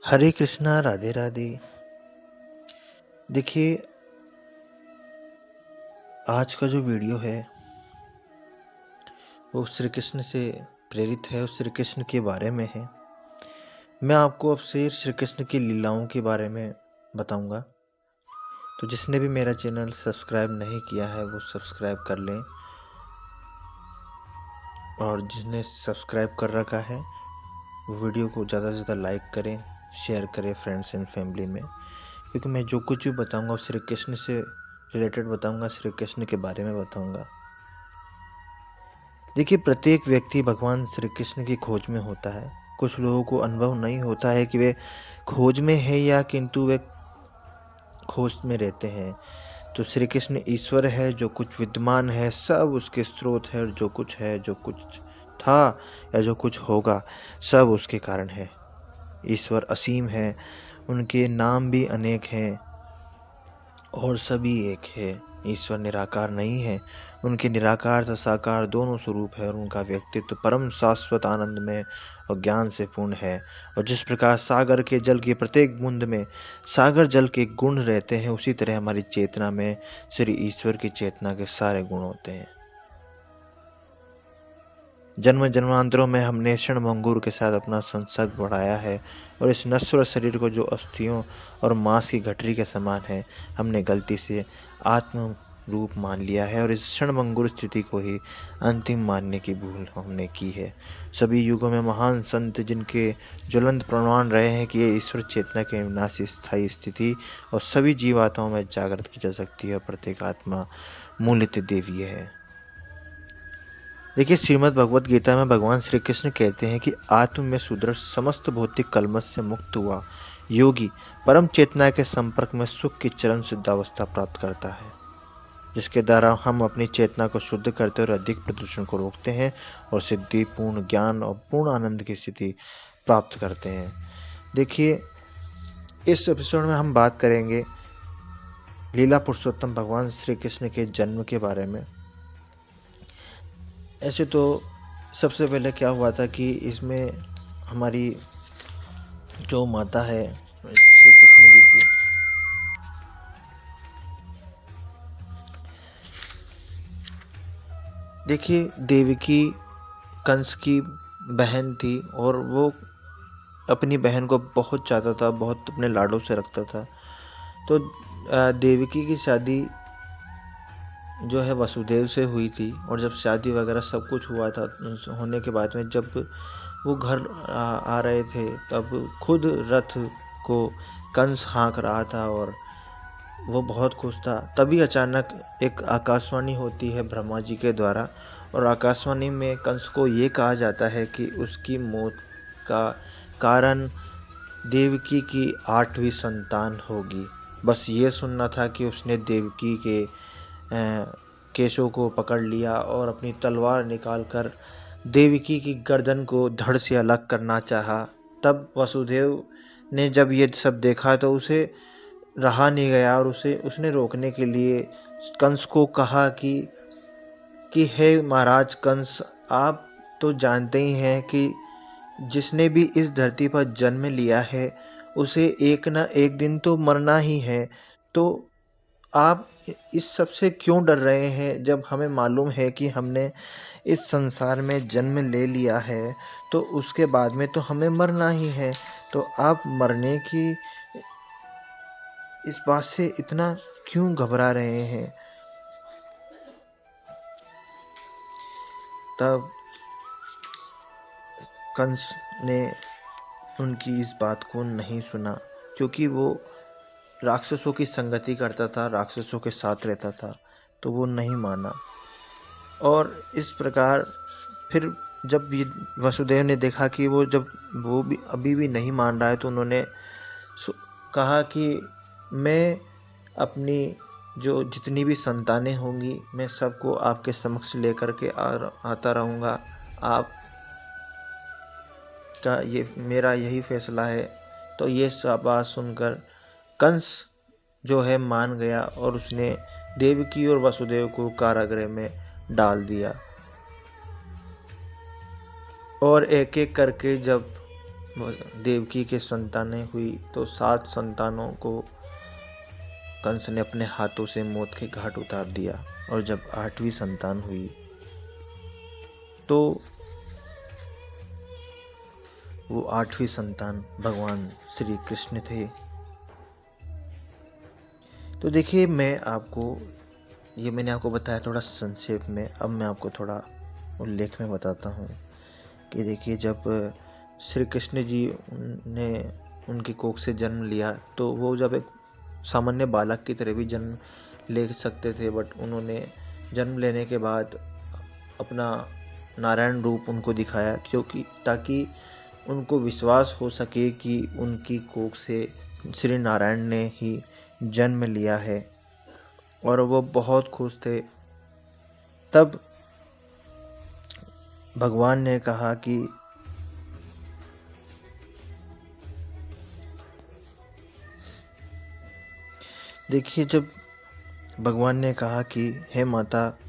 हरे कृष्णा, राधे राधे। देखिए, आज का जो वीडियो है वो श्री कृष्ण से प्रेरित है और श्री कृष्ण के बारे में है। मैं आपको अब से श्री कृष्ण की लीलाओं के बारे में बताऊंगा। तो जिसने भी मेरा चैनल सब्सक्राइब नहीं किया है वो सब्सक्राइब कर लें, और जिसने सब्सक्राइब कर रखा है वो वीडियो को ज़्यादा से ज़्यादा लाइक करें, शेयर करें फ्रेंड्स एंड फैमिली में। क्योंकि मैं जो कुछ भी बताऊंगा श्री कृष्ण से रिलेटेड बताऊंगा, श्री कृष्ण के बारे में बताऊंगा। देखिए, प्रत्येक व्यक्ति भगवान श्री कृष्ण की खोज में होता है। कुछ लोगों को अनुभव नहीं होता है कि वे खोज में है या किंतु वे खोज में रहते हैं। तो श्री कृष्ण ईश्वर है, जो कुछ विद्यमान है सब उसके स्रोत है, और जो कुछ है, जो कुछ था या जो कुछ होगा सब उसके कारण है। ईश्वर असीम है, उनके नाम भी अनेक हैं और सभी एक है। ईश्वर निराकार नहीं है, उनके निराकार तथा साकार दोनों स्वरूप है, और उनका व्यक्तित्व परम शाश्वत आनंद में और ज्ञान से पूर्ण है। और जिस प्रकार सागर के जल की प्रत्येक बूंद में सागर जल के गुण रहते हैं, उसी तरह हमारी चेतना में श्री ईश्वर की चेतना के सारे गुण होते हैं। जन्म जन्मांतरों में हमने क्षणभंगुर के साथ अपना संसर्ग बढ़ाया है, और इस नश्वर शरीर को जो अस्थियों और मांस की गठरी के समान है, हमने गलती से आत्म रूप मान लिया है, और इस क्षणभंगुर स्थिति को ही अंतिम मानने की भूल हमने की है। सभी युगों में महान संत जिनके ज्वलंत प्रमाण रहे हैं कि ये ईश्वर चेतना के विनाशी स्थायी स्थिति और सभी जीवात्माओं में जागृत की जा सकती है, और प्रत्येक आत्मा मूलतः देवीय है। देखिए, श्रीमद् भगवत गीता में भगवान श्री कृष्ण कहते हैं कि आत्म में सुदृढ़ समस्त भौतिक कलमश से मुक्त हुआ योगी परम चेतना के संपर्क में सुख की चरम सिद्धावस्था प्राप्त करता है, जिसके द्वारा हम अपनी चेतना को शुद्ध करते और अधिक प्रदूषण को रोकते हैं और सिद्धि, पूर्ण ज्ञान और पूर्ण आनंद की स्थिति प्राप्त करते हैं। देखिए, इस एपिसोड में हम बात करेंगे लीला पुरुषोत्तम भगवान श्री कृष्ण के जन्म के बारे में। ऐसे तो सबसे पहले क्या हुआ था कि इसमें हमारी जो माता है श्री कृष्ण जी की, देखिए, देवकी कंस की बहन थी, और वो अपनी बहन को बहुत चाहता था, बहुत अपने लाडों से रखता था। तो देवकी की शादी जो है वसुदेव से हुई थी, और जब शादी वगैरह सब कुछ हुआ था, होने के बाद में जब वो घर आ रहे थे, तब खुद रथ को कंस हाँक रहा था और वो बहुत खुश था। तभी अचानक एक आकाशवाणी होती है ब्रह्मा जी के द्वारा, और आकाशवाणी में कंस को ये कहा जाता है कि उसकी मौत का कारण देवकी की 8वीं संतान होगी। बस ये सुनना था कि उसने देवकी के केशों को पकड़ लिया और अपनी तलवार निकालकर देवकी की गर्दन को धड़ से अलग करना चाहा। तब वसुदेव ने जब ये सब देखा तो उसे रहा नहीं गया, और उसने रोकने के लिए कंस को कहा कि हे महाराज कंस, आप तो जानते ही हैं कि जिसने भी इस धरती पर जन्म लिया है उसे एक ना एक दिन तो मरना ही है। तो आप इस सब से क्यों डर रहे हैं, जब हमें मालूम है कि हमने इस संसार में जन्म ले लिया है तो उसके बाद में तो हमें मरना ही है। तो आप मरने की इस बात से इतना क्यों घबरा रहे हैं। तब कंस ने उनकी इस बात को नहीं सुना, क्योंकि वो राक्षसों की संगति करता था, राक्षसों के साथ रहता था, तो वो नहीं माना। और इस प्रकार फिर जब वसुदेव ने देखा कि वो भी अभी भी नहीं मान रहा है, तो उन्होंने कहा कि मैं अपनी जो जितनी भी संतानें होंगी मैं सबको आपके समक्ष लेकर के आता रहूँगा। आप का ये मेरा यही फैसला है। तो ये सब बात सुनकर कंस जो है मान गया, और उसने देवकी और वसुदेव को कारागृह में डाल दिया। और एक एक करके जब देवकी के संतानें हुई तो 7 संतानों को कंस ने अपने हाथों से मौत के घाट उतार दिया। और जब 8वीं संतान हुई तो वो 8वीं संतान भगवान श्री कृष्ण थे। तो देखिए, मैंने आपको बताया थोड़ा संक्षेप में। अब मैं आपको थोड़ा उल्लेख में बताता हूँ कि देखिए, जब श्री कृष्ण जी ने उनकी कोख से जन्म लिया तो वो जब एक सामान्य बालक की तरह भी जन्म ले सकते थे, बट उन्होंने जन्म लेने के बाद अपना नारायण रूप उनको दिखाया, क्योंकि ताकि उनको विश्वास हो सके कि उनकी कोख से श्री नारायण ने ही जन्म लिया है। और वो बहुत खुश थे। तब भगवान ने कहा कि देखिए, जब भगवान ने कहा कि हे माता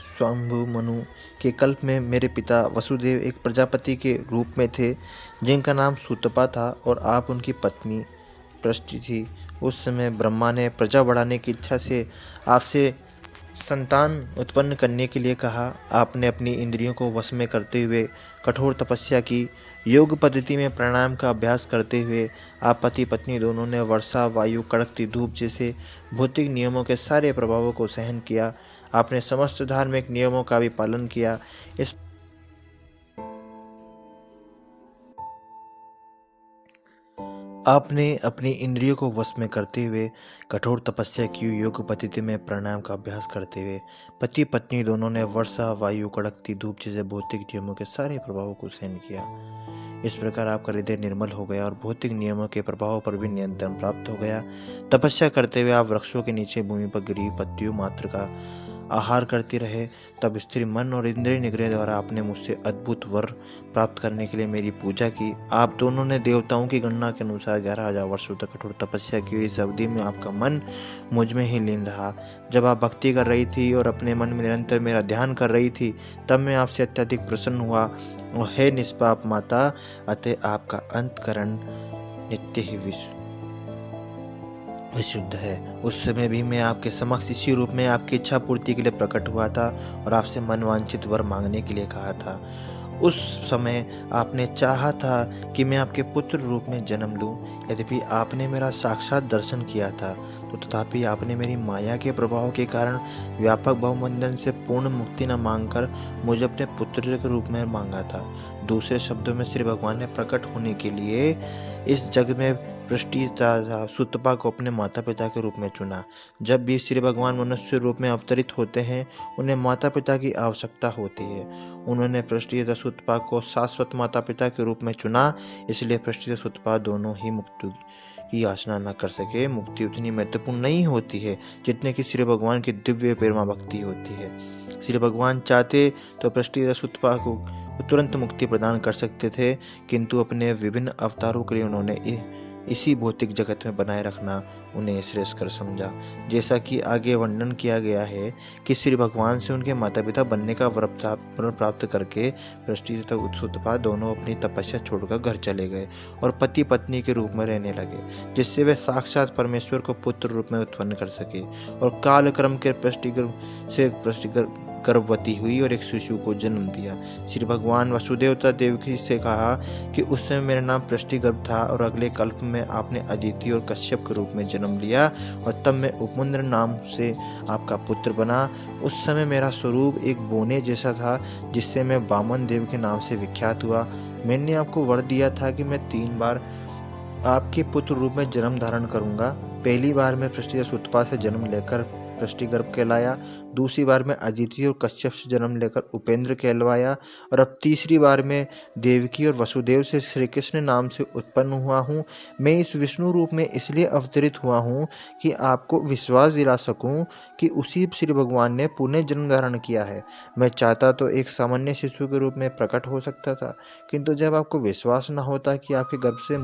स्वयंभू मनु के कल्प में मेरे पिता वसुदेव एक प्रजापति के रूप में थे, जिनका नाम सूतपा था, और आप उनकी पत्नी पृष्टि थी। उस समय ब्रह्मा ने प्रजा बढ़ाने की इच्छा से आपसे संतान उत्पन्न करने के लिए कहा। आपने अपनी इंद्रियों को वश में करते हुए कठोर तपस्या की। योग पद्धति में प्राणायाम का अभ्यास करते हुए आप पति पत्नी दोनों ने वर्षा, वायु, कड़कती धूप जैसे भौतिक नियमों के सारे प्रभावों को सहन किया। आपने समस्त धार्मिक नियमों का भी पालन किया। इस आपने अपनी इंद्रियों को वश में करते हुए कठोर तपस्या की। योग पद्धति में प्राणायाम का अभ्यास करते हुए पति पत्नी दोनों ने वर्षा, वायु, कड़कती धूप जैसे भौतिक नियमों के सारे प्रभावों को सहन किया। इस प्रकार आपका हृदय निर्मल हो गया और भौतिक नियमों के प्रभावों पर भी नियंत्रण प्राप्त हो गया। तपस्या करते हुए आप वृक्षों के नीचे भूमि पर गिरी पत्तियों मात्र का आहार करते रहे। तब स्थिर मन और इंद्रिय निग्रह द्वारा आपने मुझसे अद्भुत वर प्राप्त करने के लिए मेरी पूजा की। आप दोनों ने देवताओं की गणना के अनुसार 11,000 वर्षों तक कठोर तपस्या की। इस अवधि में आपका मन मुझ में ही लीन रहा। जब आप भक्ति कर रही थी और अपने मन में निरंतर मेरा ध्यान कर रही थी, तब मैं आपसे अत्यधिक प्रसन्न हुआ। और हे निष्पाप माता, अतः आपका अंतकरण नित्य ही विशुद्ध है। उस समय भी मैं आपके समक्ष इसी रूप में आपकी इच्छा पूर्ति के लिए प्रकट हुआ था और आपसे मनवांछित वर मांगने के लिए कहा था। उस समय आपने चाहा था कि मैं आपके पुत्र रूप में जन्म लूं। यद्यपि आपने मेरा साक्षात दर्शन किया था, तो तथापि आपने मेरी माया के प्रभाव के कारण व्यापक बहुबंधन से पूर्ण मुक्ति न मांगकर मुझे अपने पुत्र के रूप में मांगा था। दूसरे शब्दों में श्री भगवान ने प्रकट होने के लिए इस जग में पृष्टि तथा सूतपा को अपने माता पिता के रूप में चुना। जब भी श्री भगवान मनुष्य रूप में अवतरित होते हैं, उन्हें माता पिता की आवश्यकता होती है। उन्होंने पृष्टि तथा सूतपा को शाश्वत माता पिता के रूप में चुना, इसलिए पृष्टि तथा सूतपा दोनों ही मुक्ति की याचना न कर सके। मुक्ति उतनी महत्वपूर्ण नहीं होती है जितने कि श्री भगवान की दिव्य प्रेमा भक्ति होती है। श्री भगवान चाहते तो पृष्टि तथा सूतपा को तुरंत मुक्ति प्रदान कर सकते थे, किंतु अपने विभिन्न अवतारों के लिए उन्होंने इसी भौतिक जगत में बनाए रखना उन्हें श्रेयस्कर समझा। जैसा कि आगे वर्णन किया गया है कि श्री भगवान से उनके माता पिता बनने का वर प्राप्त करके पृष्टि तथा सूतपा दोनों अपनी तपस्या छोड़कर घर चले गए और पति पत्नी के रूप में रहने लगे, जिससे वे साक्षात परमेश्वर को पुत्र रूप में उत्पन्न कर सके। और कालक्रम के पृष्टि गर्भवती हुई और एक शिशु को जन्म दिया। श्री भगवान वसुदेव तथा देवकी से कहा कि उस समय मेरा नाम पृष्टिगर्भ था और अगले कल्प में आपने अदिति और कश्यप के रूप में जन्म लिया और तब मैं उपमुंद्र नाम से आपका पुत्र बना। उस समय मेरा स्वरूप एक बोने जैसा था, जिससे मैं वामन देव के नाम से विख्यात हुआ। मैंने आपको वर दिया था कि मैं 3 बार आपके पुत्र रूप में जन्म धारण करूंगा। पहली बार मैं पृष्टि सूतपा से जन्म लेकर पृष्टिगर्भ कहलाया, दूसरी बार में अदिति और कश्यप से जन्म लेकर उपेंद्र कहलवाया, और अब तीसरी बार में देवकी और वसुदेव से श्री कृष्ण नाम से उत्पन्न हुआ हूँ। मैं इस विष्णु रूप में इसलिए अवतरित हुआ हूँ कि आपको विश्वास दिला सकूँ कि उसी श्री भगवान ने पुनः जन्म धारण किया है। मैं चाहता तो एक सामान्य शिशु के रूप में प्रकट हो सकता था, किंतु जब आपको विश्वास न होता कि आपके गर्भ से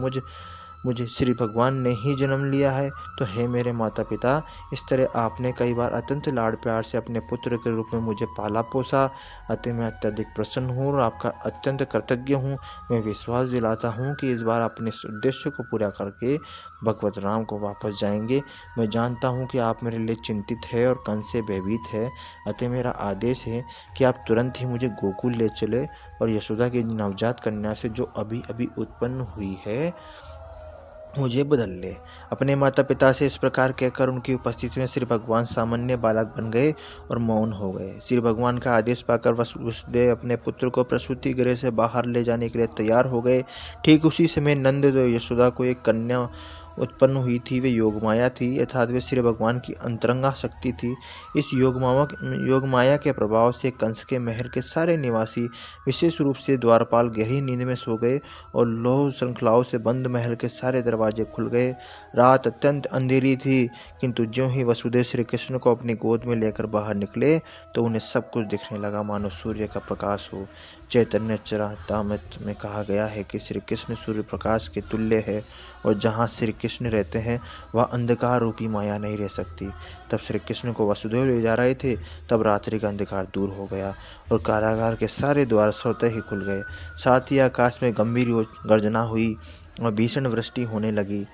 मुझे श्री भगवान ने ही जन्म लिया है। तो हे मेरे माता पिता, इस तरह आपने कई बार अत्यंत लाड़ प्यार से अपने पुत्र के रूप में मुझे पाला पोसा, अतः मैं अत्यधिक प्रसन्न हूँ और आपका अत्यंत कृतज्ञ हूँ। मैं विश्वास दिलाता हूँ कि इस बार अपने इस उद्देश्य को पूरा करके भगवत राम को वापस जाएंगे। मैं जानता हूँ कि आप मेरे लिए चिंतित है और कंस से भयभीत है, अतः मेरा आदेश है कि आप तुरंत ही मुझे गोकुल ले चले और यशोदा की नवजात कन्या से जो अभी अभी उत्पन्न हुई है मुझे बदल ले। अपने माता पिता से इस प्रकार कहकर उनकी उपस्थिति में श्री भगवान सामान्य बालक बन गए और मौन हो गए। श्री भगवान का आदेश पाकर वसुदेव अपने पुत्र को प्रसूति गृह से बाहर ले जाने के लिए तैयार हो गए। ठीक उसी समय नंद यशोदा को एक कन्या उत्पन्न हुई थी। वे योगमाया थी, अर्थात वे श्री भगवान की अंतरंगा शक्ति थी। इस योगमाया के प्रभाव से कंस के महल के सारे निवासी, विशेष रूप से द्वारपाल, गहरी नींद में सो गए और लौह श्रृंखलाओं से बंद महल के सारे दरवाजे खुल गए। रात अत्यंत अंधेरी थी, किंतु ज्यों ही वसुदेव श्री कृष्ण को अपनी गोद में लेकर बाहर निकले तो उन्हें सब कुछ दिखने लगा मानो सूर्य का प्रकाश हो। चैतन्य चरितामृत में कहा गया है कि श्री कृष्ण सूर्य प्रकाश के तुल्य है और जहाँ श्री कृष्ण रहते हैं वह अंधकार रूपी माया नहीं रह सकती। तब श्री कृष्ण को वसुदेव ले जा रहे थे, तब रात्रि का अंधकार दूर हो गया और कारागार के सारे द्वार स्वतः ही खुल गए। साथ ही आकाश में गंभीर गर्जना हुई और भीषण वृष्टि होने लगी।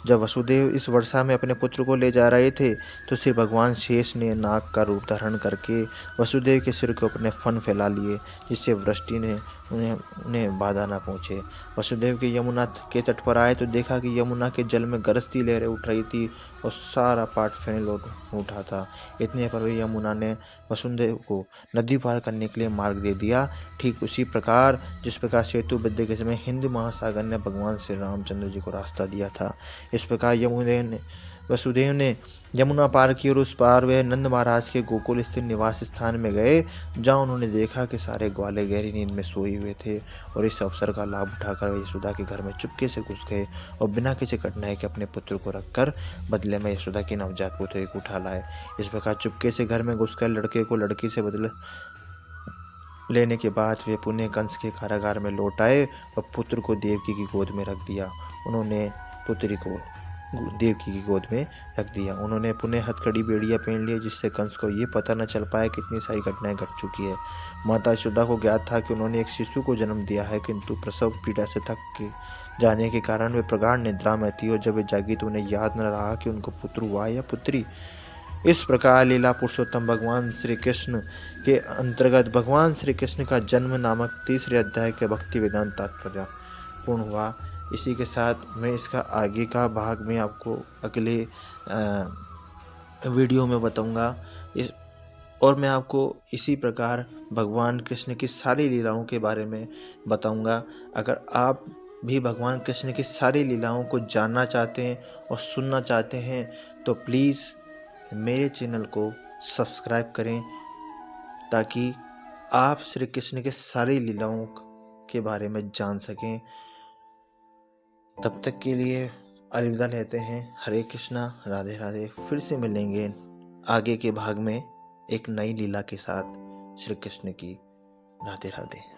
जब वसुदेव इस वर्षा में अपने पुत्र को ले जा रहे थे तो श्री भगवान शेष ने नाग का रूप धारण करके वसुदेव के सिर के ऊपर फन फैला लिए, जिससे वृष्टि ने उन्हें बाधा न पहुँचे। वसुदेव के यमुना के तट पर आए तो देखा कि यमुना के जल में गरजती लहरें उठ रही थी और सारा पाट फैल उठा था। इतने पर यमुना ने वसुदेव को नदी पार करने के लिए मार्ग दे दिया। ठीक उसी प्रकार जिस प्रकार सेतुबद्ध के समय हिंद महासागर ने भगवान श्री रामचंद्र जी को रास्ता दिया था, इस प्रकार वसुदेव ने यमुना पार की और उस पार वे नंद महाराज के गोकुल स्थित निवास स्थान में गए, जहाँ उन्होंने देखा कि सारे ग्वाले गहरी नींद में सोए हुए थे और इस अवसर का लाभ उठाकर वे यशोदा के घर में चुपके से घुस गए और बिना किसी कठिनाई के अपने पुत्र को रखकर बदले में यशोदा की नवजात पुत्री को उठा लाए। इस प्रकार चुपके से घर में घुसकर लड़के को लड़की से बदले लेने के बाद वे पुण्य कंस के कारागार में लौट आए और पुत्र को देवकी की गोद में रख दिया। उन्होंने पुत्री को देवकी की गोद में रख दिया। उन्होंने पुण्य हथकड़ी बेड़ियाँ पहन ली, जिससे कंस को ये पता न चल पाया कितनी सारी घटनाएं घट चुकी है। माता यशोदा को ज्ञात था कि उन्होंने एक शिशु को जन्म दिया है, किंतु प्रसव पीड़ा से थक जाने के कारण वे प्रगाढ़ निद्रा में थी और जब वे जागी तो उन्हें याद न रहा कि उनको पुत्र हुआ या पुत्री। इस प्रकार लीला पुरुषोत्तम भगवान श्री कृष्ण के अंतर्गत भगवान श्री कृष्ण का जन्म नामक तीसरे अध्याय के भक्ति वेदांत तात्पर्य पूर्ण हुआ। इसी के साथ मैं इसका आगे का भाग में आपको अगले वीडियो में बताऊंगा। और मैं आपको इसी प्रकार भगवान कृष्ण की सारी लीलाओं के बारे में बताऊंगा। अगर आप भी भगवान कृष्ण की सारी लीलाओं को जानना चाहते हैं और सुनना चाहते हैं तो प्लीज़ मेरे चैनल को सब्सक्राइब करें, ताकि आप श्री कृष्ण के सारी लीलाओं के बारे में जान सकें। तब तक के लिए अलविदा लेते हैं। हरे कृष्णा, राधे राधे। फिर से मिलेंगे आगे के भाग में एक नई लीला के साथ। श्री कृष्ण की राधे राधे।